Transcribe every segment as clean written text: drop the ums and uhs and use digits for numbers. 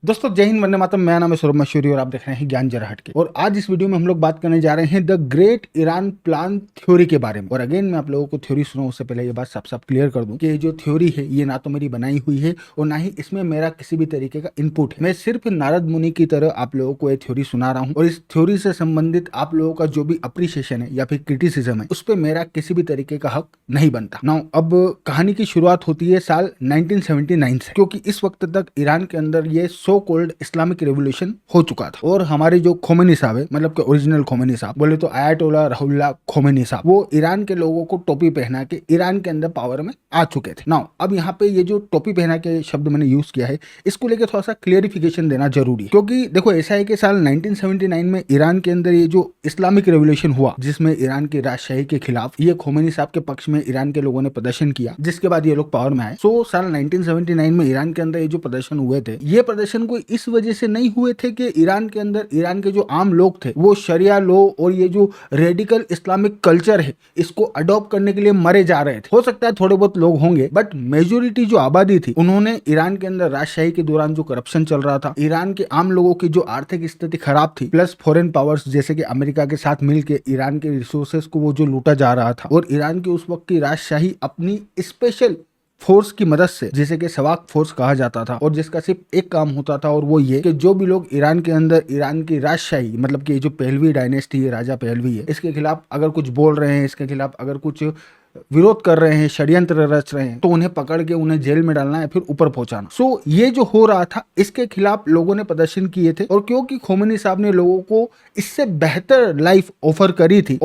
दोस्तों जय हिंद, वंदे मातरम। मेरा नाम है सौरभ मशहूरी और आप देख रहे हैं ज्ञान जरा हटके। और आज इस वीडियो में हम लोग बात करने जा रहे हैं the great Iran plan theory के बारे में। और अगेन मैं आप लोगों को थ्योरी सुनाऊं उससे पहले ये बात साफ साफ क्लियर कर दूं कि ये जो थ्योरी है ये ना तो मेरी बनाई हुई है और ना ही इसमें मेरा किसी भी तरीके का इनपुट है। मैं सिर्फ नारद मुनि की तरह आप लोगों को ये थ्योरी सुना रहा हूँ और इस थ्योरी से संबंधित आप लोगों का जो भी अप्रिसिएशन है या फिर क्रिटिसिज्म है उस पर मेरा किसी भी तरीके का हक नहीं बनता। नाउ अब कहानी की शुरुआत होती है साल 1979 से, क्योंकि इस वक्त तक ईरान के अंदर ये सो कॉल्ड इस्लामिक रेवोल्यूशन हो चुका था। और हमारे जो खोमेनी साहब है, मतलब कि ओरिजिनल खोमेनी साहब बोले तो आयतोल्ला रुहुल्लाह खोमेनी साहब, वो ईरान के लोगों को टोपी पहना के ईरान के अंदर पावर में आ चुके थे। नाउ अब यहाँ पे ये जो टोपी पहना के शब्द मैंने यूज किया है इसको लेकर थोड़ा सा क्लियरिफिकेशन देना जरूरी है, क्योंकि देखो ऐसा है कि साल 1979 में ईरान के अंदर ये जो इस्लामिक रेवोल्यूशन हुआ जिसमें ईरान की राजशाही के खिलाफ ये खोमेनी साहब के पक्ष में ईरान के लोगों ने प्रदर्शन किया, जिसके बाद ये लोग पावर में आए। सो साल 1979 में ईरान के अंदर ये जो प्रदर्शन हुए थे, ये प्रदर्शन कोई इस वजह से नहीं हुए थे कि ईरान के अंदर ईरान के जो आम लोग थे वो शरिया लॉ और ये जो रेडिकल इस्लामिक कल्चर है इसको अडॉप्ट करने के लिए मरे जा रहे थे। हो सकता है थोड़े बहुत लोग होंगे, बट मेजोरिटी जो आबादी थी उन्होंने ईरान के अंदर राजशाही के दौरान जो करप्शन चल रहा था, ईरान के आम लोगों की जो आर्थिक स्थिति खराब थी, प्लस फॉरेन पावर्स जैसे कि अमेरिका के साथ मिलकर ईरान के रिसोर्सेज को वो जो लूटा जा रहा था, और ईरान की उस वक्त की राजशाही अपनी स्पेशल फोर्स की मदद से, जिसे कि सवाक फोर्स कहा जाता था और जिसका सिर्फ एक काम होता था और वो ये कि जो भी लोग ईरान के अंदर ईरान की राजशाही, मतलब कि जो पहलवी डायनेस्टी है, राजा पहलवी है, इसके खिलाफ अगर कुछ बोल रहे हैं, इसके खिलाफ अगर कुछ विरोध कर रहे हैं, षड्यंत्र रच रहे हैं, तो उन्हें पकड़ के उन्हें जेल में डालना या फिर ऊपर पहुंचाना। सो ये जो हो रहा था इसके खिलाफ लोगों ने प्रदर्शन किए थे। और क्योंकि खोमेनी साहब ने लोगों को इससे बेहतर लाइफ ऑफर करी थी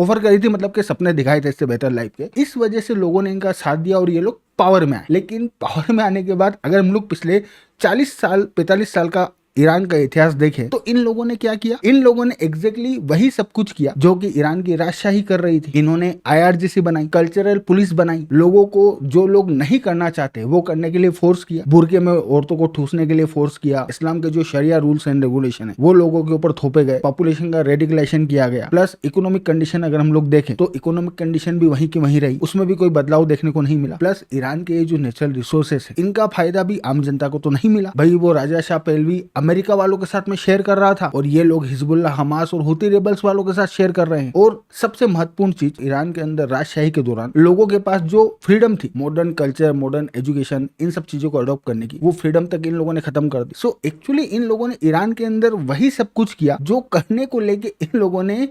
मतलब के सपने दिखाए थे इससे बेहतर लाइफ के, इस वजह से लोगों ने इनका साथ दिया और ये लोग पावर में आए। लेकिन पावर में आने के बाद अगर हम लोग पिछले 45 साल का ईरान का इतिहास देखें तो इन लोगों ने क्या किया, इन लोगों ने एग्जैक्टली वही सब कुछ किया जो कि ईरान की राजशाही कर रही थी। इन्होंने आईआरजीसी बनाई, कल्चरल पुलिस बनाई, लोगों को जो लोग नहीं करना चाहते वो करने के लिए फोर्स किया, बुरके में औरतों को ठूसने के लिए फोर्स किया, इस्लाम के जो शरिया रूल्स एंड रेगुलेशन है वो लोगों के ऊपर थोपे गए, पॉपुलेशन का रेडिकलाइजेशन किया गया। प्लस इकोनॉमिक कंडीशन अगर हम लोग देखें तो इकोनॉमिक कंडीशन भी वहीं की वहीं रही, उसमें भी कोई बदलाव देखने को नहीं मिला। प्लस ईरान के जो नेचुरल रिसोर्सेस है इनका फायदा भी आम जनता को तो नहीं मिला। भाई वो राजा शाह पहलवी अमेरिका वालों के साथ में शेयर कर रहा था और ये लोग हिजबुल्लाह, हमास और हुती रेबल्स वालों के साथ शेयर कर रहे हैं। और सबसे महत्वपूर्ण चीज, ईरान के अंदर राजशाही के दौरान लोगों के पास जो फ्रीडम थी मॉडर्न कल्चर, मॉडर्न एजुकेशन, इन सब चीजों को अडॉप्ट करने की, वो फ्रीडम तक इन लोगों ने खत्म कर दी। सो एक्चुअली इन लोगों ने ईरान के अंदर वही सब कुछ किया जो करने को लेके इन लोगों ने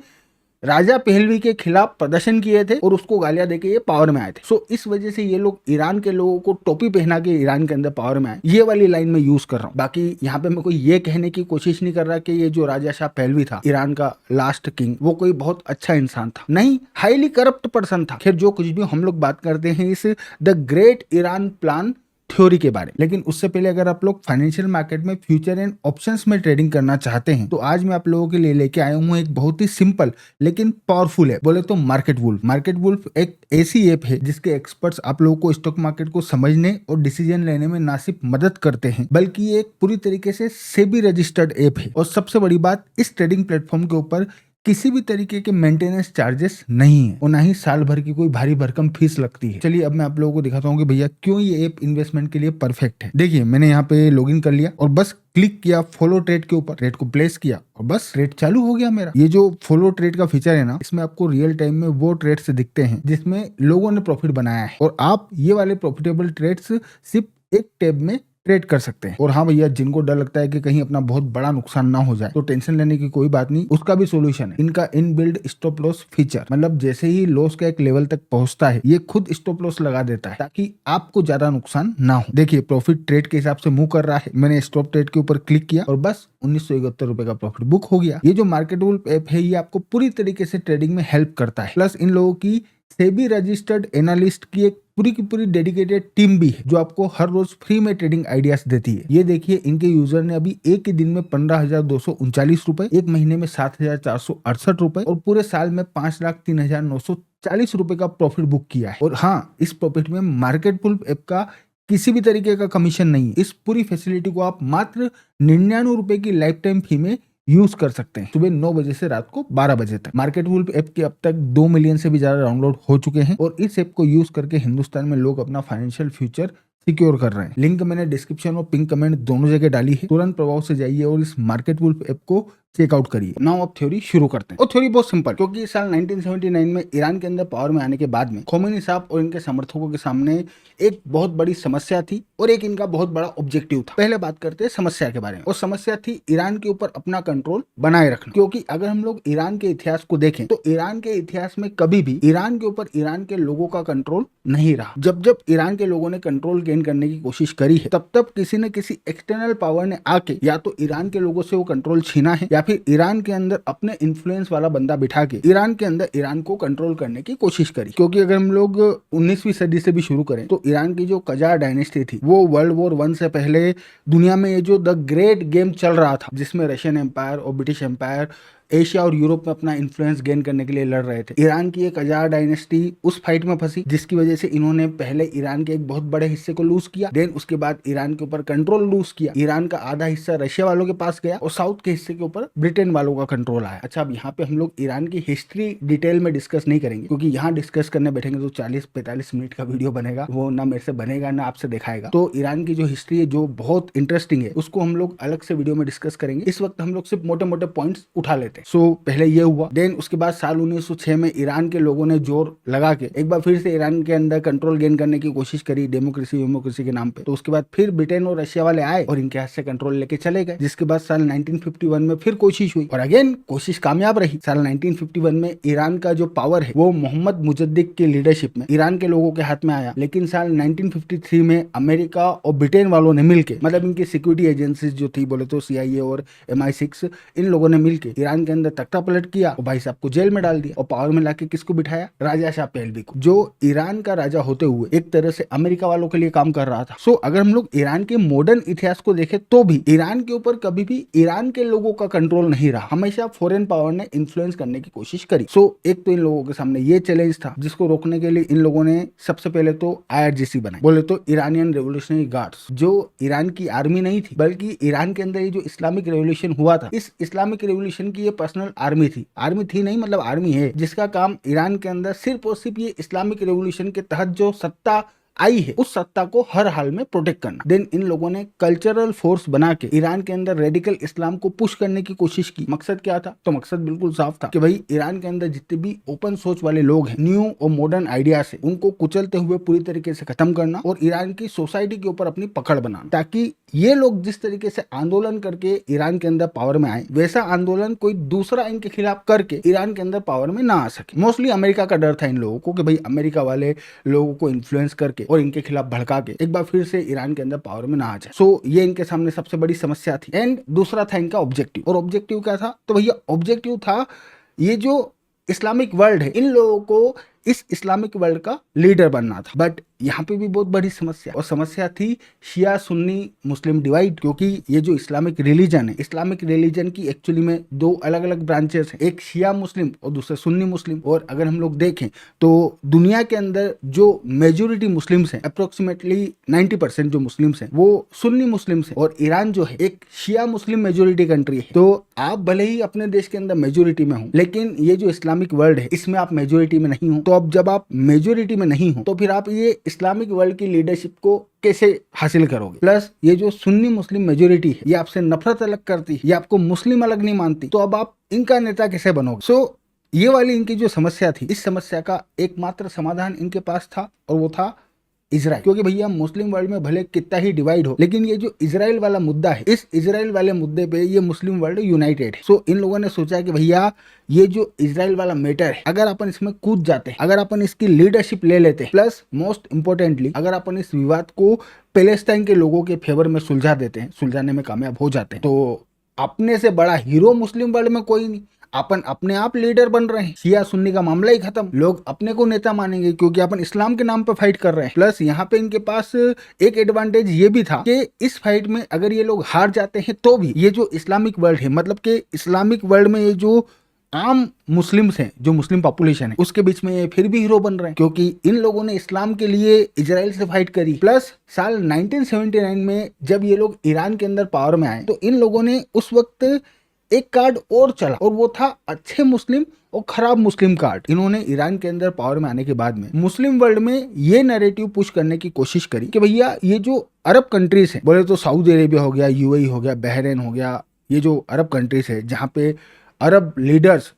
राजा पहलवी के खिलाफ प्रदर्शन किए थे और उसको गालियां देके ये पावर में आए थे। सो इस वजह से ये लोग ईरान के लोगों को टोपी पहना के ईरान के अंदर पावर में आए। ये वाली लाइन में यूज कर रहा हूँ। बाकी यहाँ पे मैं कोई ये कहने की कोशिश नहीं कर रहा कि ये जो राजा शाह पहलवी था, ईरान का लास्ट किंग, वो कोई बहुत अच्छा इंसान था, नहीं, हाईली करप्ट पर्सन था। खैर जो कुछ भी हम लोग बात करते हैं इस the great Iran plan theory के बारे में। लेकिन उससे पहले अगर आप लोग फाइनेंशियल मार्केट में फ्यूचर एंड ऑप्शंस में ट्रेडिंग करना चाहते हैं तो आज मैं आप लोगों के लिए लेके आया हूँ एक बहुत ही सिंपल लेकिन पावरफुल ऐप, बोले तो मार्केट वुल्फ। मार्केट वुल्फ एक ऐसी ऐप है जिसके एक्सपर्ट्स आप लोगों को स्टॉक मार्केट को समझने और डिसीजन लेने में ना सिर्फ मदद करते हैं बल्कि ये एक पूरी तरीके से सेबी रजिस्टर्ड ऐप है। और सबसे बड़ी बात, इस ट्रेडिंग प्लेटफॉर्म के ऊपर किसी भी तरीके के मेंटेनेंस चार्जेस नहीं है और ना ही साल भर की कोई भारी भरकम फीस लगती है। चलिए अब मैं आप लोगों को दिखाता हूँ कि भैया क्यों ये ऐप इन्वेस्टमेंट के लिए परफेक्ट है। देखिए मैंने यहाँ पे लॉगिन कर लिया और बस क्लिक किया फॉलो ट्रेड के ऊपर, ट्रेड को प्लेस किया और बस ट्रेड चालू हो गया मेरा। ये जो फॉलो ट्रेड का फीचर है ना, इसमें आपको रियल टाइम में वो ट्रेड्स दिखते हैं जिसमें लोगों ने प्रॉफिट बनाया है और आप ये वाले प्रॉफिटेबल ट्रेड्स सिर्फ एक टैब में ट्रेड कर सकते हैं। और हाँ भैया, जिनको डर लगता है कि कहीं अपना बहुत बड़ा नुकसान ना हो जाए तो टेंशन लेने की कोई बात नहीं, उसका भी सोल्यूशन है। इनका इनबिल्ड स्टॉप लॉस फीचर, मतलब जैसे ही लॉस का एक लेवल तक पहुंचता है ये खुद स्टॉप लॉस लगा देता है ताकि आपको ज्यादा नुकसान ना हो। देखिए प्रॉफिट ट्रेड के हिसाब से मूव कर रहा है, मैंने स्टॉप ट्रेड के ऊपर क्लिक किया और बस 1971 रुपए का प्रॉफिट बुक हो गया। ये जो मार्केट वुल्फ ऐप है ये आपको पूरी तरीके से ट्रेडिंग में हेल्प करता है। प्लस इन लोगों की सेबी रजिस्टर्ड एनालिस्ट की एक पूरी की पूरी डेडिकेटेड टीम भी है जो आपको हर रोज फ्री में ट्रेडिंग आइडियाज देती है। ये देखिए इनके यूजर ने अभी एक ही दिन में 15,239 रुपए, एक महीने में 7,468 रुपए और पूरे साल में 5,03,940 रुपए का प्रॉफिट बुक किया है। और हाँ, इस प्रॉफिट में मार्केट वुल्फ ऐप का किसी भी तरीके का कमीशन नहीं है। इस पूरी फैसिलिटी को आप मात्र 99 रुपए की लाइफ टाइम फी में यूज कर सकते हैं, सुबह 9 बजे से रात को 12 बजे तक। मार्केट वुल्फ ऐप के अब तक 2 मिलियन से भी ज्यादा डाउनलोड हो चुके हैं और इस ऐप को यूज करके हिंदुस्तान में लोग अपना फाइनेंशियल फ्यूचर सिक्योर कर रहे हैं। लिंक मैंने डिस्क्रिप्शन और पिन कमेंट दोनों जगह डाली है। तुरंत प्रभाव से जाइए और इस मार्केट वुल्फ ऐप को चेकआउट करिए। नाउ अब थ्योरी शुरू करते हैं। और थ्योरी बहुत सिंपल, क्योंकि साल 1979 में ईरान के अंदर पावर में आने के बाद में खोमेनी साहब और इनके समर्थकों के सामने एक बहुत बड़ी समस्या थी और एक इनका बहुत बड़ा ऑब्जेक्टिव था। पहले बात करते हैं समस्या के बारे में। और समस्या थी ईरान के ऊपर अपना कंट्रोल बनाए रखना, क्योंकि अगर हम लोग ईरान के इतिहास को देखें तो ईरान के इतिहास में कभी भी ईरान के ऊपर ईरान के लोगों का कंट्रोल नहीं रहा। जब जब ईरान के लोगों ने कंट्रोल गेन करने की कोशिश करी है, तब तब किसी न किसी एक्सटर्नल पावर ने आके या तो ईरान के लोगों से वो कंट्रोल छीना है, या फिर ईरान के अंदर अपने इन्फ्लुएंस वाला बंदा बिठा के ईरान के अंदर ईरान को कंट्रोल करने की कोशिश करी। क्योंकि अगर हम लोग 19वीं सदी से भी शुरू करें तो ईरान की जो कजार डायनेस्टी थी वो वर्ल्ड वॉर 1 से पहले दुनिया में ये जो द ग्रेट गेम चल रहा था, जिसमें रशियन एम्पायर और ब्रिटिश एम्पायर एशिया और यूरोप में अपना इन्फ्लुएंस गेन करने के लिए लड़ रहे थे। ईरान की एक कजार डायनेस्टी उस फाइट में फंसी, जिसकी वजह से इन्होंने पहले ईरान के एक बहुत बड़े हिस्से को लूज किया, देन उसके बाद ईरान के ऊपर कंट्रोल लूज किया। ईरान का आधा हिस्सा रशिया वालों के पास गया और साउथ के हिस्से के ऊपर ब्रिटेन वालों का कंट्रोल आया। अच्छा, अब यहाँ पे हम लोग ईरान की हिस्ट्री डिटेल में डिस्कस नहीं करेंगे, क्योंकि यहाँ डिस्कस करने बैठेंगे तो 40-45 मिनट का वीडियो बनेगा, वो ना मेरे से बनेगा ना आपसे दिखाएगा। तो ईरान की जो हिस्ट्री है जो बहुत इंटरेस्टिंग है, उसको हम लोग अलग से वीडियो में डिस्कस करेंगे। इस वक्त हम लोग सिर्फ मोटे मोटे पॉइंट्स उठा लेते हैं। सो पहले ये हुआ, देन उसके बाद साल 1906 में ईरान के लोगों ने जोर लगा के एक बार फिर से ईरान के अंदर कंट्रोल गेन करने की कोशिश करी डेमोक्रेसी के नाम पे। तो उसके बाद फिर ब्रिटेन और रशिया वाले आए और इनके हाथ से कंट्रोल लेके चले गए, जिसके बाद साल 1951 में फिर कोशिश हुई और अगेन कोशिश कामयाब रही। साल 1951 में ईरान का जो पावर है वो मोहम्मद मुजद्दिद की लीडरशिप में ईरान के लोगों के हाथ में आया। लेकिन साल 1953 में अमेरिका और ब्रिटेन वालों ने मिलकर, मतलब इनकी सिक्योरिटी एजेंसीज जो थी, बोले तो CIA और MI6, इन लोगों ने मिलकर ईरान के अंदर तख्ता पलट किया और भाई साहब को जेल में डाल दिया। और पावर में लाके किसको बिठाया? राजा शाह पहलवी को, जो ईरान का राजा होते हुए एक तरह से अमेरिका वालों के लिए काम कर रहा था। सो अगर हम लोग ईरान के मॉडर्न इतिहास को देखें तो भी ईरान के ऊपर कभी भी ईरान के लोगों का कंट्रोल नहीं रहा, हमेशा फॉरेन पावर ने इन्फ्लुएंस करने की कोशिश करी। सो एक तो इन लोगों के सामने ये चैलेंज था, जिसको रोकने के लिए इन लोगों ने सबसे पहले तो IRGC बनाई, बोले तो ईरानियन रेवोल्यूशनरी गार्ड्स, जो ईरान की आर्मी नहीं थी बल्कि ईरान के अंदर ये जो इस्लामिक रेवोल्यूशन हुआ था, इस इस्लामिक रेवोल्यूशन की ये पर्सनल आर्मी थी नहीं, मतलब आर्मी है, जिसका काम ईरान के अंदर सिर्फ और सिर्फ ये इस्लामिक रेवोल्यूशन के तहत जो सत्ता आई है उस सत्ता को हर हाल में प्रोटेक्ट करना। देन इन लोगों ने कल्चरल फोर्स बना के ईरान के अंदर रेडिकल इस्लाम को पुश करने की कोशिश की। मकसद क्या था? तो मकसद बिल्कुल साफ था कि भाई ईरान के अंदर जितने भी ओपन सोच वाले लोग हैं, न्यू और मॉडर्न आइडिया से उनको कुचलते हुए पूरी तरीके से खत्म करना और ईरान की सोसाइटी के ऊपर अपनी पकड़ बनाना, ताकि ये लोग जिस तरीके से आंदोलन करके ईरान के अंदर पावर में आए, वैसा आंदोलन कोई दूसरा इनके खिलाफ करके ईरान के अंदर पावर में ना आ सके। मोस्टली अमेरिका का डर था इन लोगों को कि भाई अमेरिका वाले लोगों को इन्फ्लुएंस करके और इनके खिलाफ भड़का के एक बार फिर से ईरान के अंदर पावर में ना आ जाए। सो ये इनके सामने सबसे बड़ी समस्या थी। एंड दूसरा था इनका ऑब्जेक्टिव। और ऑब्जेक्टिव क्या था? तो भैया ऑब्जेक्टिव था ये जो इस्लामिक वर्ल्ड है, इन लोगों को इस इस्लामिक वर्ल्ड का लीडर बनना था। बट यहाँ पे भी बहुत बड़ी समस्या, और समस्या थी शिया सुन्नी मुस्लिम डिवाइड। क्योंकि ये जो इस्लामिक रिलीजन है, इस्लामिक रिलीजन की एक्चुअली में दो अलग अलग ब्रांचेस हैं, एक शिया मुस्लिम और दूसरा सुन्नी मुस्लिम। और अगर हम लोग देखें तो दुनिया के अंदर जो मेजोरिटी मुस्लिम्स हैं, अप्रोक्सीमेटली 90% जो मुस्लिम्स हैं वो सुन्नी मुस्लिम्स हैं। और ईरान जो है एक शिया मुस्लिम मेजोरिटी कंट्री है। तो आप भले ही अपने देश के अंदर मेजोरिटी में हो, लेकिन ये जो इस्लामिक वर्ल्ड है इसमें आप मेजोरिटी में नहीं हो। तो अब जब आप मेजोरिटी में नहीं हो तो फिर आप ये इस्लामिक वर्ल्ड की लीडरशिप को कैसे हासिल करोगे? प्लस ये जो सुन्नी मुस्लिम मेजोरिटी है ये आपसे नफरत अलग करती है, ये आपको मुस्लिम अलग नहीं मानती, तो अब आप इनका नेता कैसे बनोगे? सो ये वाली इनकी जो समस्या थी, इस समस्या का एकमात्र समाधान इनके पास था और वो था इजराइल। क्योंकि भैया मुस्लिम वर्ल्ड में भले कितना ही डिवाइड हो, लेकिन ये जो इजराइल वाला मुद्दा है, इस इजराइल वाले मुद्दे पे ये मुस्लिम वर्ल्ड यूनाइटेड है। सो इन लोगों ने सोचा कि भैया ये जो इजराइल वाला मैटर है, अगर अपन इसमें कूद जाते हैं, अगर अपन इसकी लीडरशिप ले लेते हैं, प्लस मोस्ट इंपोर्टेंटली अगर अपन इस विवाद को पैलेस्टाइन के लोगों के फेवर में सुलझा देते हैं, सुलझाने में कामयाब हो जाते हैं, तो अपने से बड़ा हीरो मुस्लिम वर्ल्ड में कोई नहीं। अपन अपने आप लीडर बन रहे हैं, शिया सुन्नी का मामला ही खत्म, लोग अपने को नेता मानेंगे क्योंकि अपन इस्लाम के नाम पे फाइट कर रहे हैं। प्लस यहाँ पे इनके पास एक एडवांटेज ये भी था कि इस फाइट में अगर ये लोग हार जाते हैं तो भी ये जो इस्लामिक वर्ल्ड है, मतलब कि इस्लामिक वर्ल्ड में ये जो आम मुस्लिम्स हैं, जो मुस्लिम पॉपुलेशन है, उसके बीच में ये फिर भी हीरो बन रहे हैं क्योंकि इन लोगों ने इस्लाम के लिए इजराइल से फाइट करी। प्लस साल 1979 में जब ये लोग ईरान के अंदर पावर में आए तो इन लोगों ने उस वक्त एक कार्ड और चला और वो था अच्छे मुस्लिम और खराब मुस्लिम कार्ड। इन्होंने ईरान के अंदर पावर में आने के बाद में मुस्लिम वर्ल्ड में ये नैरेटिव पुश करने की कोशिश करी कि भैया ये जो अरब कंट्रीज है, बोले तो सऊदी अरेबिया हो गया, यूएई हो गया, बहरीन हो गया, ये जो अरब कंट्रीज है जहाँ पे अरब लीडर्स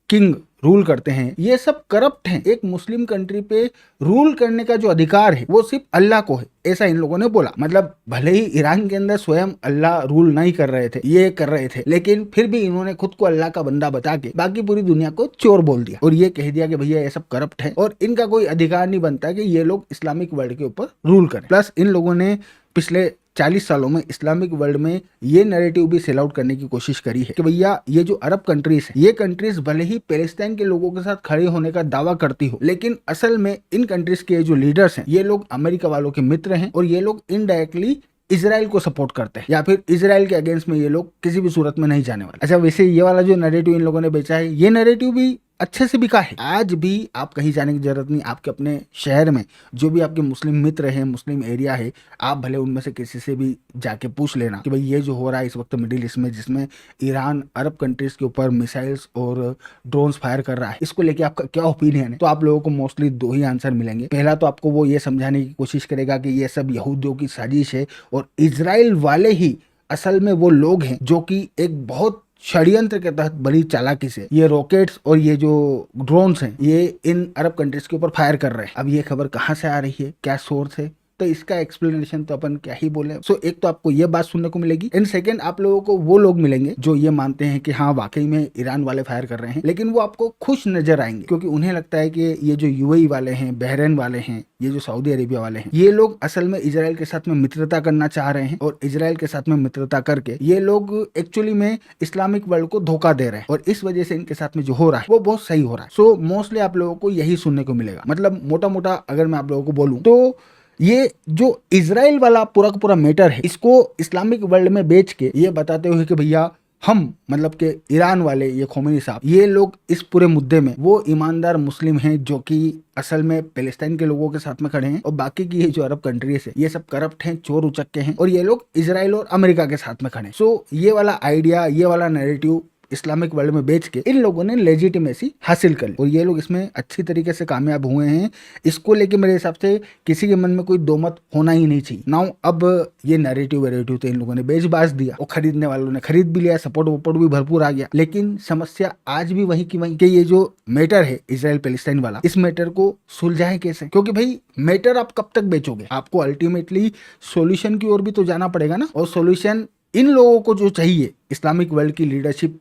किंग रूल करते हैं, ये सब करप्ट हैं। एक मुस्लिम कंट्री पे रूल करने का जो अधिकार है वो सिर्फ अल्लाह को है, ऐसा इन लोगों ने बोला। मतलब भले ही ईरान के अंदर स्वयं अल्लाह रूल नहीं कर रहे थे, ये कर रहे थे, लेकिन फिर भी इन्होंने खुद को अल्लाह का बंदा बता के बाकी पूरी दुनिया को चोर बोल दिया और ये कह दिया कि भैया ये सब करप्ट है और इनका कोई अधिकार नहीं बनता कि ये लोग इस्लामिक वर्ल्ड के ऊपर रूल करें। प्लस इन लोगों ने पिछले 40 सालों में इस्लामिक वर्ल्ड में ये नैरेटिव भी सेल आउट करने की कोशिश करी है कि भैया ये जो अरब कंट्रीज है, ये कंट्रीज भले ही पैलेस्टाइन के लोगों के साथ खड़े होने का दावा करती हो, लेकिन असल में इन कंट्रीज के जो लीडर्स हैं ये लोग अमेरिका वालों के मित्र हैं और ये लोग इनडायरेक्टली इजराइल को सपोर्ट करते हैं या फिर इजराइल के अगेंस्ट में ये लोग किसी भी सूरत में नहीं जाने वाले। अच्छा, वैसे ये वाला जो नैरेटिव इन लोगों ने बेचा है, ये नैरेटिव भी अच्छे से बिका है। आज भी आप कहीं जाने की जरूरत नहीं, आपके अपने शहर में जो भी आपके मुस्लिम मित्र हैं, मुस्लिम एरिया है, आप भले उनमें से किसी से भी जाके पूछ लेना कि भाई ये जो हो रहा है इस वक्त मिडिल ईस्ट में, जिसमें ईरान अरब कंट्रीज के ऊपर मिसाइल्स और ड्रोन्स फायर कर रहा है, इसको लेके आपका क्या ओपिनियन है। तो आप लोगों को मोस्टली दो ही आंसर मिलेंगे। पहला तो आपको वो ये समझाने की कोशिश करेगा कि ये सब यहूदियों की साजिश है और इजराइल वाले ही असल में वो लोग हैं जो कि एक बहुत षड्यंत्र के तहत बड़ी चालाकी से ये रॉकेट्स और ये जो ड्रोन्स हैं ये इन अरब कंट्रीज के ऊपर फायर कर रहे हैं। अब ये खबर कहाँ से आ रही है, क्या सोर्स है, तो इसका एक्सप्लेनेशन तो अपन क्या ही बोले। सो एक तो आपको ये बात सुनने को मिलेगी, एंड सेकंड आप लोगों को वो लोग मिलेंगे जो ये मानते हैं कि हाँ वाकई में ईरान वाले फायर कर रहे हैं, लेकिन वो आपको खुश नजर आएंगे क्योंकि उन्हें लगता है कि ये जो यूएई वाले हैं, बहरीन वाले हैं, ये जो सऊदी अरेबिया वाले हैं, ये लोग असल में इजराइल के साथ में मित्रता करना चाह रहे हैं और इजराइल के साथ में मित्रता करके ये लोग एक्चुअली में इस्लामिक वर्ल्ड को धोखा दे रहे हैं और इस वजह से इनके साथ में जो हो रहा है वो बहुत सही हो रहा है। सो मोस्टली आप लोगों को यही सुनने को मिलेगा। मतलब मोटा मोटा अगर मैं आप लोगों को बोलूं तो ये जो इजराइल वाला पूरा का पूरा मैटर है, इसको इस्लामिक वर्ल्ड में बेच के ये बताते हुए कि भैया हम मतलब के ईरान वाले ये खोमेनी साहब, ये लोग इस पूरे मुद्दे में वो ईमानदार मुस्लिम हैं जो कि असल में पैलेस्टाइन के लोगों के साथ में खड़े हैं और बाकी की ये जो अरब कंट्रीज है ये सब करप्ट हैं, चोर उचक्के हैं और ये लोग इजराइल और अमेरिका के साथ में खड़े हैं। सो ये वाला आइडिया, ये वाला नैरेटिव इस्लामिक वर्ल्ड में बेच के इन लोगों ने लेजिटिमेसी हासिल कर ली और ये लोग इसमें अच्छी तरीके से कामयाब हुए हैं। इसको लेके मेरे हिसाब से किसी के मन में कोई दो मत होना ही नहीं चाहिए। नाउ अब ये नैरेटिव तो इन लोगों ने बेच बाज दिया और खरीदने वालों ने खरीद भी लिया, सपोर्ट वोपोर्ट भी भरपूर आ गया, लेकिन समस्या आज भी वही की वही कि ये जो मैटर है इजराइल पैलेस्टाइन वाला, इस मैटर को सुलझाए कैसे, क्योंकि भाई मैटर आप कब तक बेचोगे, आपको अल्टीमेटली सॉल्यूशन की ओर भी तो जाना पड़ेगा ना। और सॉल्यूशन इन लोगों को जो चाहिए इस्लामिक वर्ल्ड की लीडरशिप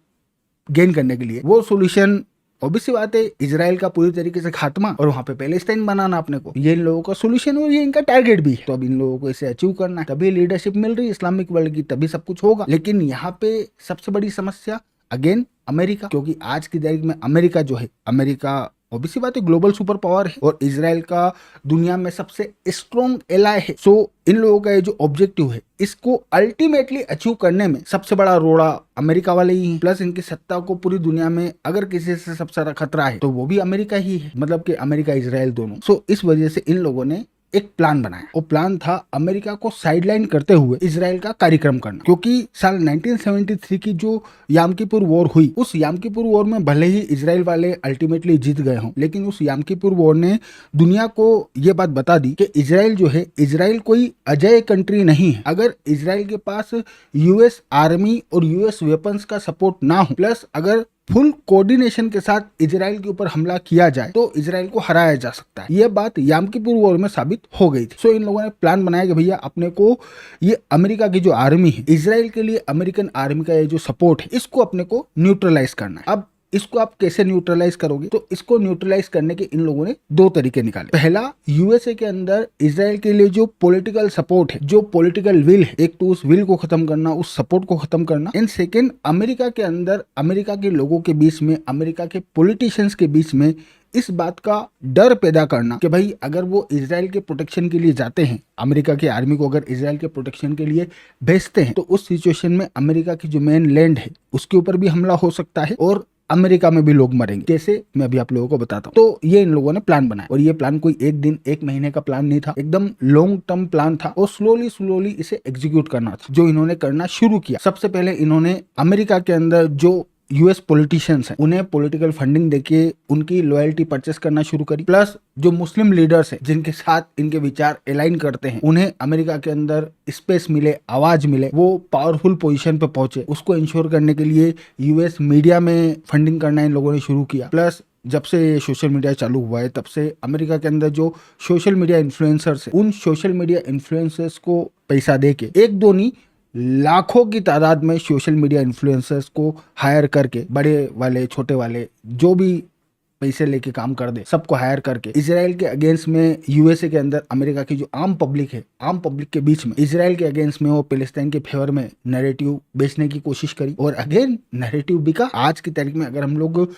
गेन करने के लिए, वो सॉल्यूशन ऑब्वियस सी बात है इजराइल का पूरी तरीके से खात्मा और वहां पे पैलेस्टाइन बनाना अपने को, ये इन लोगों का सॉल्यूशन और ये इनका टारगेट भी है। तो अब इन लोगों को इसे अचीव करना है, तभी लीडरशिप मिल रही है इस्लामिक वर्ल्ड की, तभी सब कुछ होगा। लेकिन यहाँ पे सबसे बड़ी समस्या अगेन अमेरिका, क्योंकि आज की तारीख में अमेरिका जो है, अमेरिका ऑब्वियसली बात है ग्लोबल सुपर पावर है और इजराइल का दुनिया में सबसे स्ट्रॉन्ग एलाय है। सो इन लोगों का ये जो ऑब्जेक्टिव है इसको अल्टीमेटली अचीव करने में सबसे बड़ा रोड़ा अमेरिका वाले ही है। प्लस इनकी सत्ता को पूरी दुनिया में अगर किसी से सबसे ज्यादा खतरा है तो वो भी अमेरिका ही है, मतलब कि अमेरिका इजराइल दोनों। सो इस वजह से इन लोगों ने एक प्लान बनाया, वो प्लान था अमेरिका को साइडलाइन करते हुए इजराइल का कार्यक्रम करना। क्योंकि साल 1973 की जो याम किपुर वॉर हुई, उस याम किपुर वॉर में भले ही इजराइल वाले अल्टीमेटली जीत गए हों, लेकिन उस याम किपुर वॉर ने दुनिया को ये बात बता दी कि इजराइल जो है, इजराइल कोई अजय कंट्री नहीं है। अगर इजराइल के पास यूएस आर्मी और यूएस वेपन्स का सपोर्ट ना हो, प्लस अगर फुल कोऑर्डिनेशन के साथ इजराइल के ऊपर हमला किया जाए तो इजराइल को हराया जा सकता है। यह बात याम किपुर वॉर में साबित हो गई थी। सो इन लोगों ने प्लान बनाया कि भैया अपने को ये अमेरिका की जो आर्मी है, इजराइल के लिए अमेरिकन आर्मी का ये जो सपोर्ट है, इसको अपने को न्यूट्रलाइज करना है। अब इसको आप कैसे न्यूट्रलाइज करोगे, तो इसको न्यूट्रलाइज करने के इन लोगों ने दो तरीके निकाले। पहला, यूएसए के अंदर इजराइल के लिए जो पॉलिटिकल सपोर्ट है, जो पॉलिटिकल विल है, एक तो उस विल को खत्म करना, उस सपोर्ट को खत्म करना। एंड सेकेंड, अमेरिका के अंदर अमेरिका के लोगों के बीच में, अमेरिका के पॉलिटिशियंस के बीच में इस बात का डर पैदा करना कि भाई अगर वो इजराइल के प्रोटेक्शन के लिए जाते हैं, अमेरिका की आर्मी को अगर इजराइल के प्रोटेक्शन के लिए भेजते हैं, तो उस सिचुएशन में अमेरिका की जो मेन लैंड है उसके ऊपर भी हमला हो सकता है और अमेरिका में भी लोग मरेंगे। कैसे, मैं अभी आप लोगों को बताता हूँ। तो ये इन लोगों ने प्लान बनाया और ये प्लान कोई एक दिन एक महीने का प्लान नहीं था, एकदम लॉन्ग टर्म प्लान था और स्लोली इसे एग्जीक्यूट करना था। जो इन्होंने करना शुरू किया, सबसे पहले इन्होंने अमेरिका के अंदर जो यूएस पॉलिटिशियंस हैं उन्हें पॉलिटिकल फंडिंग देके उनकी लॉयल्टी परचेस करना शुरू करी। प्लस जो मुस्लिम लीडर्स हैं जिनके साथ इनके विचार अलाइन करते हैं उन्हें अमेरिका के अंदर स्पेस मिले, आवाज मिले, वो पावरफुल पोजीशन पे पहुंचे, उसको इंश्योर करने के लिए यूएस मीडिया में फंडिंग करना इन लोगों ने शुरू किया। प्लस जब से सोशल मीडिया चालू हुआ है तब से अमेरिका के अंदर जो सोशल मीडिया इन्फ्लुएंसर्स हैं उन सोशल मीडिया इन्फ्लुएंसर्स को पैसा देके एक दो नहीं लाखों की तादाद में सोशल मीडिया इन्फ्लुएंसर्स को हायर करके, बड़े वाले छोटे वाले जो भी पैसे लेके काम कर दे सबको हायर करके इजराइल के अगेंस्ट में यूएसए के अंदर अमेरिका की जो आम पब्लिक है, आम पब्लिक के बीच में इजराइल के अगेंस्ट में वो पैलेस्टाइन के फेवर में नैरेटिव बेचने की कोशिश करी और अगेन नैरेटिव बिका। आज की तारीख में अगर हम लोग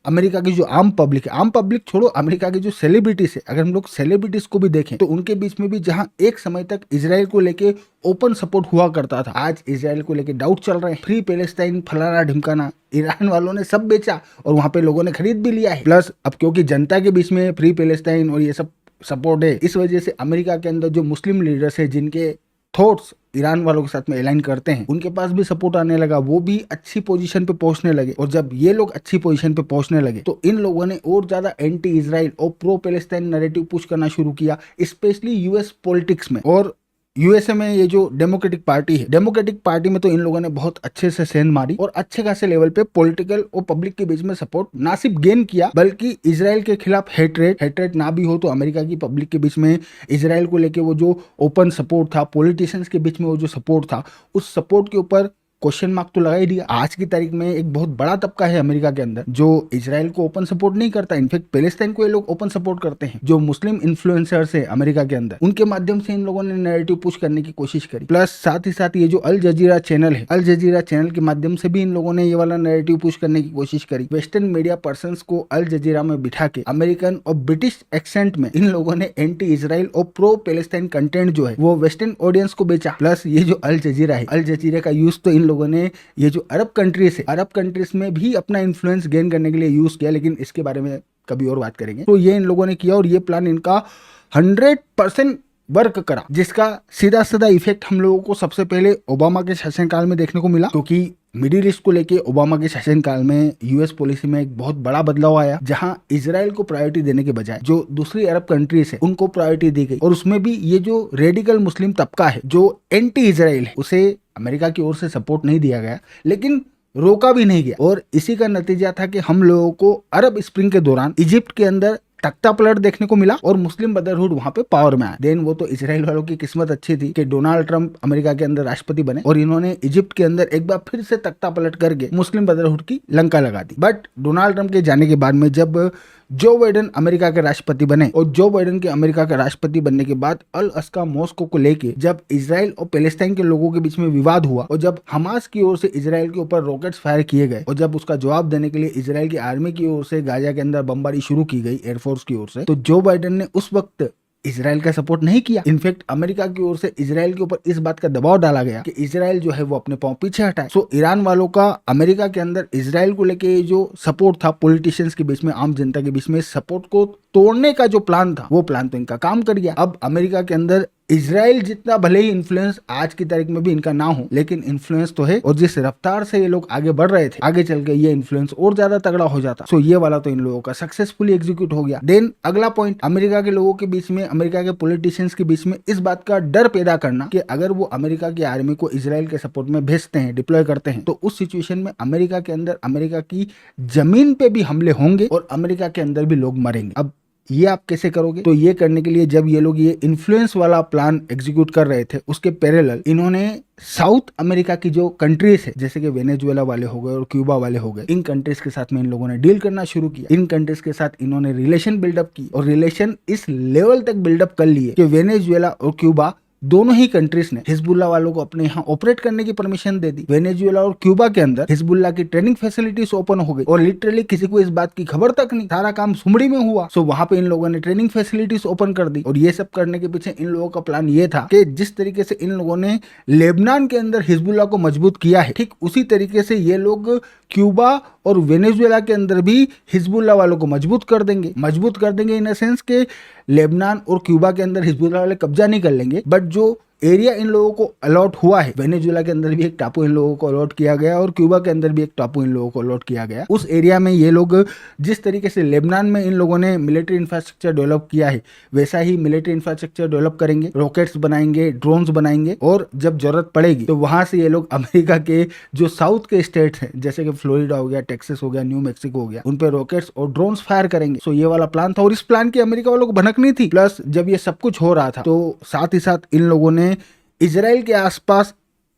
अमेरिका की जो आम पब्लिक है, आम पब्लिक छोड़ो, अमेरिका की जो सेलिब्रिटीज है, अगर हम लोग सेलिब्रिटीज को भी देखें तो उनके बीच में भी जहां एक समय तक इजराइल को लेके ओपन सपोर्ट हुआ करता था, आज इजराइल को लेके डाउट चल रहे हैं। फ्री पैलेस्टाइन फलाना ढिमकाना, ईरान वालों ने सब बेचा और वहां पे लोगों ने खरीद भी लिया है। प्लस अब क्योंकि जनता के बीच में फ्री पैलेस्टाइन और ये सब सपोर्ट है, इस वजह से अमेरिका के अंदर जो मुस्लिम लीडर्स है जिनके थॉट्स ईरान वालों के साथ में अलाइन करते हैं उनके पास भी सपोर्ट आने लगा, वो भी अच्छी पोजीशन पे पहुंचने लगे। और जब ये लोग अच्छी पोजीशन पे पहुंचने लगे तो इन लोगों ने और ज्यादा एंटी इजराइल और प्रो पैलेस्टाइन नैरेटिव पुश करना शुरू किया, स्पेशली यूएस पॉलिटिक्स में। और यूएसए में ये जो डेमोक्रेटिक पार्टी है, डेमोक्रेटिक पार्टी में तो इन लोगों ने बहुत अच्छे से सेंध मारी और अच्छे खासे लेवल पे पॉलिटिकल और पब्लिक के बीच में सपोर्ट ना सिर्फ गेन किया बल्कि इजराइल के खिलाफ हेट्रेड ना भी हो तो अमेरिका की पब्लिक के बीच में इजराइल को लेके वो जो ओपन सपोर्ट था, पॉलिटिशियंस के बीच में वो जो सपोर्ट था, उस सपोर्ट के ऊपर क्वेश्चन मार्क तो लगा ही दिया। आज की तारीख में एक बहुत बड़ा तबका है अमेरिका के अंदर जो इजराइल को ओपन सपोर्ट नहीं करता, इनफैक्ट पैलेस्टाइन को ये लोग ओपन सपोर्ट करते हैं। जो मुस्लिम इन्फ्लुएंसर्स है अमेरिका के अंदर उनके माध्यम से इन लोगों ने नैरेटिव पुश करने की कोशिश करी। प्लस साथ ही साथ ये जो अल जजीरा चैनल है, अल जजीरा चैनल के माध्यम से भी इन लोगों ने ये वाला नैरेटिव पुश करने की कोशिश करी। वेस्टर्न मीडिया पर्सन को अल जजीरा में बिठा के अमेरिकन और ब्रिटिश एक्सेंट में इन लोगों ने एंटी इजराइल और प्रो पैलेस्टाइन कंटेंट जो है वो वेस्टर्न ऑडियंस को बेचा। प्लस ये जो अल जजीरा है, अल जजीरा का यूज तो इन लोगों ने ये जो अरब कंट्रीज है, अरब कंट्रीज में भी अपना इन्फ्लुएंस गेन करने के लिए यूज किया, लेकिन इसके बारे में कभी और बात करेंगे। तो ये इन लोगों ने किया और ये प्लान इनका 100% वर्क करा, जिसका सीधा सीधा इफेक्ट हम लोगों को सबसे पहले ओबामा के शासनकाल में देखने को मिला, क्योंकि मिडिल ईस्ट को लेके ओबामा के शासनकाल में यूएस पॉलिसी में एक बहुत बड़ा बदलाव आया, जहां इजराइल को प्रायोरिटी देने के बजाय जो दूसरी अरब कंट्रीज है उनको प्रायोरिटी दी गई। और उसमें भी ये जो रेडिकल मुस्लिम तबका है जो एंटी इजराइल है उसे अमेरिका की ओर से सपोर्ट नहीं दिया गया, लेकिन रोका भी नहीं गया। और इसी का नतीजा था कि हम लोगों को अरब स्प्रिंग के दौरान इजिप्ट के अंदर तख्ता पलट देखने को मिला और मुस्लिम ब्रदरहुड वहां पे पावर में आया। देन वो तो इजराइल वालों की किस्मत अच्छी थी कि डोनाल्ड ट्रंप अमेरिका के अंदर राष्ट्रपति बने और इन्होंने इजिप्ट के अंदर एक बार फिर से तख्ता पलट करके मुस्लिम ब्रदरहुड की लंका लगा दी। बट डोनाल्ड ट्रंप के जाने के बाद में जब जो बाइडेन अमेरिका के राष्ट्रपति बने और जो बाइडेन के अमेरिका का राष्ट्रपति बनने के बाद अल अस्का मॉस्को को लेके जब इजराइल और पैलेस्टाइन के लोगों के बीच में विवाद हुआ और जब हमास की ओर से इजराइल के ऊपर रॉकेट्स फायर किए गए और जब उसका जवाब देने के लिए इजराइल की आर्मी की ओर से गाजा के अंदर बमबारी शुरू की गई एयरफोर्स की ओर से, तो जो बाइडेन ने उस वक्त इजराइल का सपोर्ट नहीं किया। इनफैक्ट अमेरिका की ओर से इजराइल के ऊपर इस बात का दबाव डाला गया कि इजराइल जो है वो अपने पांव पीछे हटाए। सो ईरान वालों का अमेरिका के अंदर इजराइल को लेके जो सपोर्ट था पॉलिटिशियंस के बीच में, आम जनता के बीच में, सपोर्ट को तोड़ने का जो प्लान था वो प्लान तो इनका काम कर गया। अब अमेरिका के अंदर इजराइल जितना भले ही इन्फ्लुएंस आज की तारीख में भी इनका ना हो, लेकिन इन्फ्लुएंस तो है और जिस रफ्तार से ये लोग आगे बढ़ रहे थे आगे चल के ये इन्फ्लुएंस और ज्यादा तगड़ा हो जाता। सो ये वाला तो इन लोगों का सक्सेसफुली एग्जीक्यूट हो गया। देन अगला पॉइंट, अमेरिका के लोगों के बीच में, अमेरिका के पॉलिटिशियंस के बीच में इस बात का डर पैदा करना कि अगर वो अमेरिका की आर्मी को इजराइल के सपोर्ट में भेजते हैं, डिप्लॉय करते हैं, तो उस सिचुएशन में अमेरिका के अंदर अमेरिका की जमीन पे भी हमले होंगे और अमेरिका के अंदर भी लोग मरेंगे। अब ये आप कैसे करोगे? तो ये करने के लिए जब ये लोग ये इन्फ्लुएंस वाला प्लान एग्जीक्यूट कर रहे थे उसके पैरेलल इन्होंने साउथ अमेरिका की जो कंट्रीज है जैसे कि वेनेजुएला वाले हो गए और क्यूबा वाले हो गए, इन कंट्रीज के साथ में इन लोगों ने डील करना शुरू किया। इन कंट्रीज के साथ इन्होंने रिलेशन बिल्डअप की और रिलेशन इस लेवल तक बिल्डअप कर लिए कि वेनेजुएला और क्यूबा दोनों ही कंट्रीज ने हिजबुल्लाह वालों को अपने यहाँ ऑपरेट करने की परमिशन दे दी। वेनेजुएला और क्यूबा के अंदर हिजबुल्लाह की ट्रेनिंग फैसिलिटीज ओपन हो गई और लिटरली किसी को इस बात की खबर तक नहीं, सारा काम सुमड़ी में हुआ। सो वहां पे इन लोगों ने ट्रेनिंग फैसिलिटीज ओपन कर दी और ये सब करने के पीछे इन लोगों का प्लान ये था कि जिस तरीके से इन लोगों ने लेबनान के अंदर हिजबुल्लाह को मजबूत किया है, ठीक उसी तरीके से ये लोग क्यूबा और वेनेजुएला के अंदर भी हिजबुल्लाह वालों को मजबूत कर देंगे इन द सेंस के लेबनान और क्यूबा के अंदर हिजबुल्लाह वाले कब्जा नहीं कर लेंगे, बट जो एरिया इन लोगों को अलॉट हुआ है, वेनेजुएला के अंदर भी एक टापू इन लोगों को अलॉट किया गया और क्यूबा के अंदर भी एक टापू इन लोगों को अलॉट किया गया। उस एरिया में ये लोग जिस तरीके से लेबनान में इन लोगों ने मिलिट्री इंफ्रास्ट्रक्चर डेवलप किया है, वैसा ही मिलिट्री इंफ्रास्ट्रक्चर डेवलप करेंगे, रॉकेट्स बनाएंगे, ड्रोन्स बनाएंगे, और जब जरूरत पड़ेगी तो वहां से ये लोग अमेरिका के जो साउथ के स्टेट हैं, जैसे कि फ्लोरिडा हो गया, टेक्सास हो गया, न्यू मैक्सिको हो गया, उन पे रॉकेट्स और ड्रोन्स फायर करेंगे। सो ये वाला प्लान था और इस प्लान की अमेरिका वालों को भनक नहीं थी। प्लस जब ये सब कुछ हो रहा था तो साथ ही साथ इन लोगों ने इजराइल के आसपास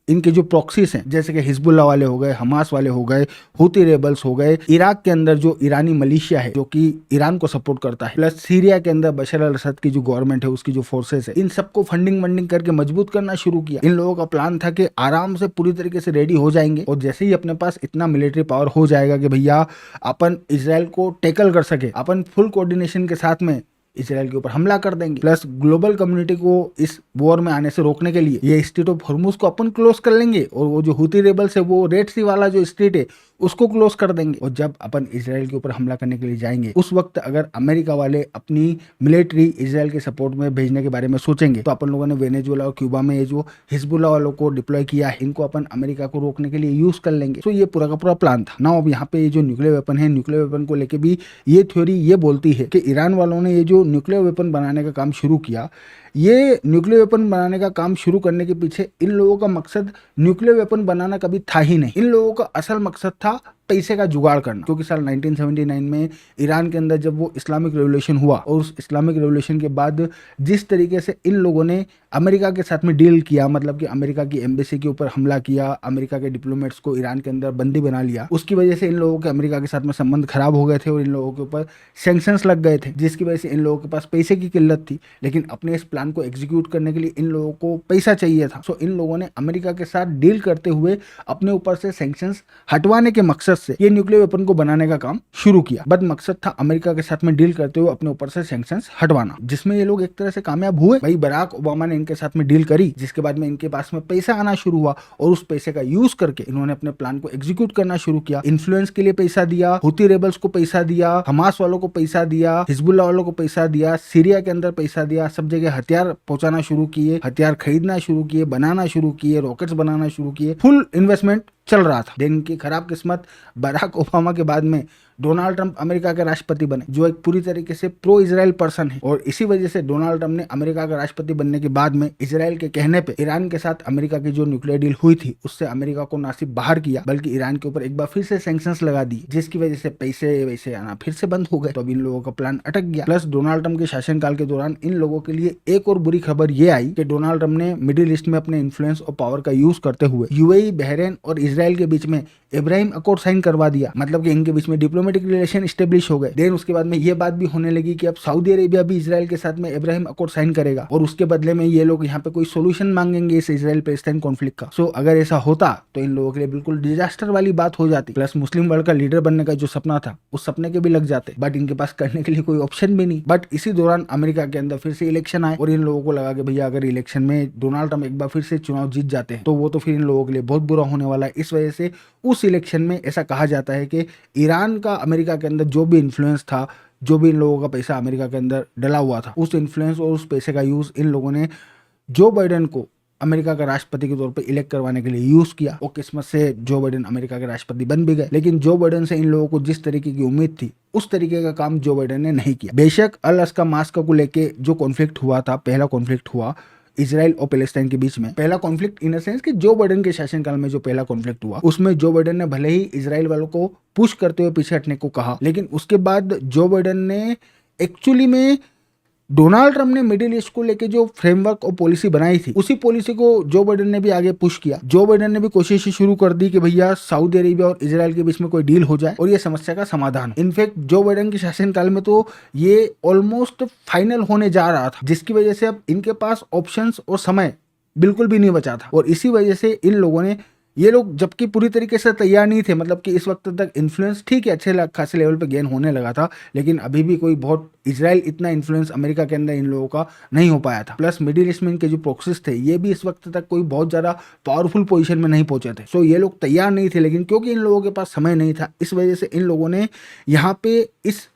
इनके जो प्रॉक्सीज हैं, जैसे कि हिजबुल्ला वाले हो गए, हमास वाले हो गए, हुती रेबल्स हो गए, इराक के अंदर जो ईरानी मलेशिया है जो कि ईरान को सपोर्ट करता है, प्लस सीरिया के अंदर बशर अल असद की जो गवर्नमेंट है उसकी जो फोर्सेस है, इन सबको फंडिंग वंडिंग करके मजबूत करना शुरू किया। इन लोगों का प्लान था कि आराम से पूरी तरीके से रेडी हो जाएंगे और जैसे ही अपने पास इतना मिलिट्री पावर हो जाएगा कि भैया अपन इसराइल को टैकल कर सके, अपन फुल कोऑर्डिनेशन के साथ में इसराइल के ऊपर हमला कर देंगे। प्लस ग्लोबल कम्युनिटी को इस वॉर में आने से रोकने के लिए ये स्ट्रेट ऑफ हॉर्मुज को अपन क्लोज कर लेंगे और वो जो हुती रेबल्स है वो रेड सी वाला जो स्ट्रेट है उसको क्लोज कर देंगे। और जब अपन इसराइल के ऊपर हमला करने के लिए जाएंगे उस वक्त अगर अमेरिका वाले अपनी मिलिट्री इसराइल के सपोर्ट में भेजने के बारे में सोचेंगे तो अपन लोगों ने वेनेजुएला और क्यूबा में ये जो हिजबुल्ला वालों को डिप्लॉय किया है इनको अपन अमेरिका को रोकने के लिए यूज कर लेंगे। तो ये पूरा का पूरा प्लान था ना। अब यहाँ पे ये जो न्यूक्लियर वेपन है, न्यूक्लियर वेपन को लेके भी ये थ्योरी ये बोलती है कि ईरान वालों ने ये जो न्यूक्लियर वेपन बनाने का काम शुरू किया, ये न्यूक्लियर वेपन बनाने का काम शुरू करने के पीछे इन लोगों का मकसद न्यूक्लियर वेपन बनाना कभी था ही नहीं। इन लोगों का असल मकसद था पैसे का जुगाड़ करना। क्योंकि साल 1979 में ईरान के अंदर जब वो इस्लामिक रेवोल्यूशन हुआ और उस इस्लामिक रेवोल्यूशन के बाद जिस तरीके से इन लोगों ने अमेरिका के साथ में डील किया, मतलब कि अमेरिका की एम्बेसी के ऊपर हमला किया, अमेरिका के डिप्लोमेट्स को ईरान के अंदर बंदी बना लिया, उसकी वजह से इन लोगों के अमेरिका के साथ में संबंध खराब हो गए थे और इन लोगों के ऊपर सैंक्शंस लग गए थे, जिसकी वजह से इन लोगों के पास पैसे की किल्लत थी। लेकिन अपने इस प्लान को एग्जीक्यूट करने के लिए इन लोगों को पैसा चाहिए था। सो इन लोगों ने अमेरिका के साथ डील करते हुए अपने ऊपर से सैंक्शंस हटवाने के मकसद से ये न्यूक्लियर वेपन को बनाने का काम शुरू किया। बट मकसद था अमेरिका के साथ में डील करते हुए अपने ऊपर से सैंक्शंस हटवाना, जिसमें ये लोग एक तरह से कामयाब हुए। भाई बराक ओबामा ने इनके साथ में डील करी, जिसके बाद में इनके पास में पैसा आना शुरू हुआ और उस पैसे का यूज करके इन्होंने अपने प्लान को एग्जीक्यूट करना शुरू किया। इन्फ्लुएंस के लिए पैसा दिया, हुती रेबल्स को पैसा दिया, हमास वालों को पैसा दिया, हिजबुल्ला वालों को पैसा दिया, सीरिया के अंदर पैसा दिया, सब जगह हथियार पहुंचाना शुरू किए, हथियार खरीदना शुरू किए, बनाना शुरू किए, रॉकेट्स बनाना शुरू किए, फुल इन्वेस्टमेंट चल रहा था। लेकिन की खराब किस्मत, बराक ओबामा के बाद में डोनाल्ड ट्रंप अमेरिका के राष्ट्रपति बने, जो एक पूरी तरीके से प्रो इजराइल पर्सन है। और इसी वजह से डोनाल्ड ट्रंप ने अमेरिका का राष्ट्रपति बनने के बाद में इजराइल के कहने पे ईरान के साथ अमेरिका की जो न्यूक्लियर डील हुई थी उससे अमेरिका को ना सिर्फ बाहर किया बल्कि ईरान के ऊपर एक बार फिर से सैंक्शंस लगा दी, जिसकी वजह से पैसे वैसे आना फिर से बंद हो गए। तो अब इन लोगों का प्लान अटक गया। प्लस डोनाल्ड ट्रंप के शासनकाल के दौरान इन लोगों के लिए एक और बुरी खबर ये आई कि डोनाल्ड ट्रंप ने मिडिल ईस्ट में अपने इन्फ्लुएंस और पावर का यूज करते हुए यूएई, बहरीन और इजराइल के बीच में इब्राहिम अकॉर्ड साइन करवा दिया। मतलब कि इनके बीच में डिप्लोमेटिक रिलेशन स्टेब्लिश हो गए। देन उसके बाद में ये बात भी होने लगी कि अब सऊदी अरेबिया भी इजराइल के साथ में इब्राहिम अकॉर्ड साइन करेगा और उसके बदले में ये लोग यहाँ पे कोई सोल्यूशन मांगेंगे इस इजराइल पैलेस्टाइन कॉन्फ्लिक्ट का। सो अगर ऐसा होता तो इन लोगों के लिए बिल्कुल डिजास्टर वाली बात हो जाती। प्लस मुस्लिम वर्ल्ड का लीडर बनने का जो सपना था उस सपने के भी लग जाते, बट इनके पास करने के लिए कोई ऑप्शन भी नहीं। बट इसी दौरान अमेरिका के अंदर फिर से इलेक्शन आए और इन लोगों को लगा कि भैया अगर इलेक्शन में डोनाल्ड ट्रंप एक बार फिर से चुनाव जीत जाते हैं तो वो तो फिर इन लोगों के लिए बहुत बुरा होने वाला है। इस वजह से उस इलेक्शन में ऐसा कहा जाता है कि ईरान का अमेरिका के अंदर जो भी इन्फ्लुएंस था, जो भी इन लोगों का पैसा अमेरिका के अंदर डला हुआ था, उस इन्फ्लुएंस और उस पैसे का यूज इन लोगों ने जो बाइडेन को अमेरिका का राष्ट्रपति के तौर पे इलेक्ट करवाने के लिए यूज किया। और किस्मत से जो बाइडेन अमेरिका के राष्ट्रपति बन भी गए। लेकिन जो बाइडेन से इन लोगों को जिस तरीके की उम्मीद थी उस तरीके का काम जो बाइडेन ने नहीं किया। बेशक अल अक्सा मॉस्क को लेके जो कॉन्फ्लिक्ट हुआ था, पहला कॉन्फ्लिक्ट हुआ इजराइल और पैलेस्टाइन के बीच में, पहला कॉन्फ्लिक्ट इन द सेंस कि जो बाइडेन के शासनकाल में जो पहला कॉन्फ्लिक्ट हुआ उसमें जो बाइडेन ने भले ही इजराइल वालों को पुश करते हुए पीछे हटने को कहा, लेकिन उसके बाद जो बाइडेन ने एक्चुअली में डोनाल्ड ट्रंप ने मिडिल ईस्ट को लेके जो फ्रेमवर्क और पॉलिसी बनाई थी उसी पॉलिसी को जो बाइडेन ने भी आगे पुश किया। जो बाइडेन ने भी कोशिश शुरू कर दी कि भैया सऊदी अरेबिया और इजराइल के बीच में कोई डील हो जाए और ये समस्या का समाधान। इनफैक्ट जो बाइडेन के शासनकाल में तो ये ऑलमोस्ट फाइनल होने जा रहा था, जिसकी वजह से अब इनके पास ऑप्शंस और समय बिल्कुल भी नहीं बचा था। और इसी वजह से इन लोगों ने, ये लोग जबकि पूरी तरीके से तैयार नहीं थे, मतलब कि इस वक्त तक इन्फ्लुएंस ठीक है अच्छे खासे लेवल पे गेन होने लगा था, लेकिन अभी भी कोई बहुत इजराइल इतना इन्फ्लुएंस अमेरिका के अंदर इन लोगों का नहीं हो पाया था। प्लस मिडिल ईस्ट में इनके जो प्रॉक्सीज थे ये भी इस वक्त तक कोई बहुत ज़्यादा पावरफुल पोजीशन में नहीं पहुंचे थे। सो ये लोग तैयार नहीं थे, लेकिन क्योंकि इन लोगों के पास समय नहीं था इस वजह से इन लोगों ने यहाँ पे इस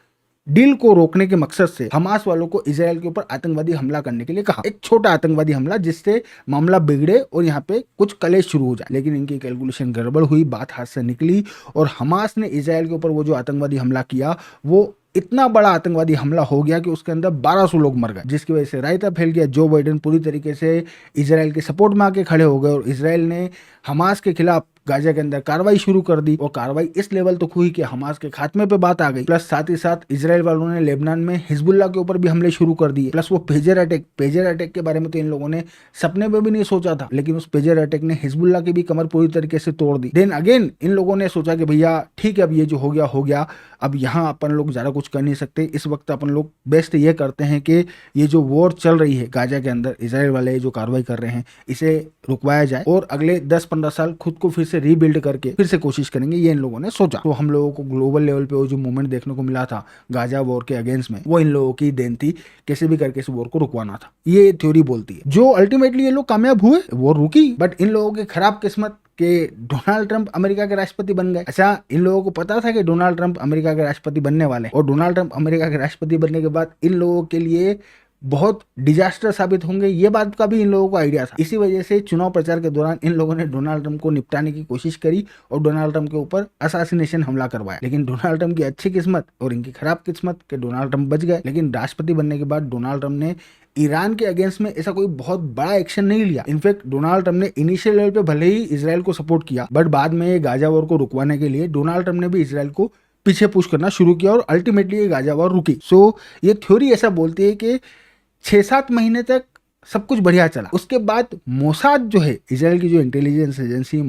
डील को रोकने के मकसद से हमास वालों को इजराइल के ऊपर आतंकवादी हमला करने के लिए कहा, एक छोटा आतंकवादी हमला जिससे मामला बिगड़े और यहाँ पे कुछ कलेश शुरू हो जाए। लेकिन इनकी कैलकुलेशन गड़बड़ हुई, बात हाथ से निकली और हमास ने इजराइल के ऊपर वो जो आतंकवादी हमला किया वो इतना बड़ा आतंकवादी हमला हो गया कि उसके अंदर 1200 लोग मर गए, जिसकी वजह से रायता फैल गया। जो बाइडेन पूरी तरीके से इजराइल के सपोर्ट में आके खड़े हो गए और इजराइल ने हमास के खिलाफ गाजा के अंदर कार्रवाई शुरू कर दी। और कार्रवाई इस लेवल तक हुई कि हमास के खात्मे पे बात आ गई। प्लस साथ ही साथ इजराइल वालों ने लेबनान में हिजबुल्लाह के ऊपर भी हमले शुरू कर दिए। प्लस वो पेजर अटैक के बारे में तो इन लोगों ने सपने में भी नहीं सोचा था, लेकिन उस पेजर अटैक ने हिजबुल्लाह की भी कमर पूरी तरीके से तोड़ दी। देन अगेन इन लोगों ने सोचा कि भैया ठीक है, अब ये जो हो गया, अब यहाँ अपन लोग ज्यादा कुछ कर नहीं सकते। इस वक्त अपन लोग बेस्ट ये करते हैं कि ये जो वॉर चल रही है गाजा के अंदर, इजराइल वाले जो कार्रवाई कर रहे हैं इसे रुकवाया जाए और अगले 10-15 साल खुद को फिर से रीबिल्ड करके फिर से कोशिश करेंगे, ये इन लोगों ने सोचा। तो हम लोगों को ग्लोबल लेवल पे वो जो मूवमेंट देखने को मिला था गाजा वॉर के अगेंस्ट में, वो इन लोगों की देन थी, कैसे भी करके इस वॉर को रुकवाना था। ये थ्योरी बोलती है। जो अल्टीमेटली ये लोग कामयाब हुए, वॉर रुकी, बट इन लोगों की खराब किस्मत कि डोनाल्ड ट्रंप अमेरिका के राष्ट्रपति बन गए। अच्छा, इन लोगों को पता था कि डोनाल्ड ट्रंप अमेरिका के राष्ट्रपति बनने वाले, और डोनाल्ड ट्रंप अमेरिका के राष्ट्रपति बनने के बाद इन लोगों के लिए बहुत डिजास्टर साबित होंगे, ये बात का भी इन लोगों को आइडिया था। इसी वजह से चुनाव प्रचार के दौरान इन लोगों ने डोनाल्ड ट्रंप को निपटाने की कोशिश करी और डोनाल्ड ट्रंप के ऊपर असासिनेशन हमला करवाया। लेकिन डोनाल्ड ट्रंप की अच्छी किस्मत और इनकी खराब किस्मत कि डोनाल्ड ट्रंप बच गए। लेकिन राष्ट्रपति बनने के बाद डोनाल्ड ट्रंप ने ईरान के अगेंस्ट में ऐसा कोई बहुत बड़ा एक्शन नहीं लिया। इनफैक्ट डोनाल्ड ट्रंप ने इनिशियल लेवल पे भले ही इजराइल को सपोर्ट किया, बट बाद में ये गाजा वॉर को रुकवाने के लिए डोनाल्ड ट्रंप ने भी इजराइल को पीछे पुश करना शुरू किया और अल्टीमेटली ये गाजा वॉर रुकी। सो ये थ्योरी ऐसा बोलती है कि 6-7 महीने तक सब कुछ बढ़िया चला। उसके बाद मोसाद जो है, इजराइल की जो इंटेलिजेंस एजेंसी है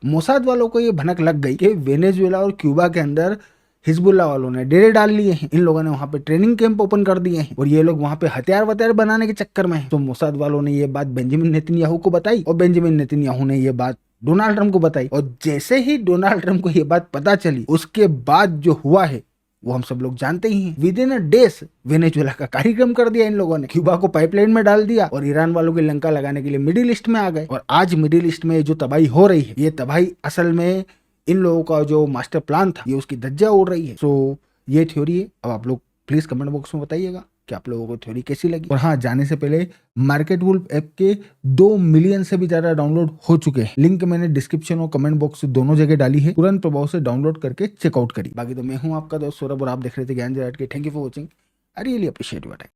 मोसाद वालों को ये भनक लग गई कि वेनेजुएला और क्यूबा के अंदर हिजबुल्लाह वालों ने डेरे डाल लिए हैं। इन लोगों ने वहां पे ट्रेनिंग कैंप ओपन कर दिए हैं और ये लोग वहां पे हथियार बनाने के चक्कर में हैं। तो मोसाद वालों ने ये बात बेंजामिन नेतन्याहू को बताई और बेंजामिन नेतन्याहू ने ये बात डोनाल्ड ट्रंप को बताई। और जैसे ही डोनाल्ड ट्रंप को ये बात पता चली, उसके बाद जो हुआ है वो हम सब लोग जानते ही हैं। With in a days Venezuela का कार्यक्रम कर दिया इन लोगों ने, क्यूबा को पाइपलाइन में डाल दिया और ईरान वालों की लंका लगाने के लिए मिडिल ईस्ट में आ गए। और आज मिडिल ईस्ट में जो तबाही हो रही है, ये तबाही असल में इन लोगों का जो मास्टर प्लान था, ये उसकी धज्जियां उड़ रही है। सो ये थ्योरी है। अब आप लोग प्लीज कमेंट बॉक्स में बताइएगा कि आप लोगों को थ्योरी कैसी लगी। और हाँ, जाने से पहले मार्केट वुल्फ ऐप के 2 मिलियन से भी ज्यादा डाउनलोड हो चुके हैं। लिंक मैंने डिस्क्रिप्शन और कमेंट बॉक्स दोनों जगह डाली है। तुरंत प्रभाव से डाउनलोड करके चेकआउट करिए। बाकी तो मैं हूँ आपका दोस्त सौरभ और आप देख रहे थे ज्ञान जराट के। Thank you for watching. I really appreciate your time.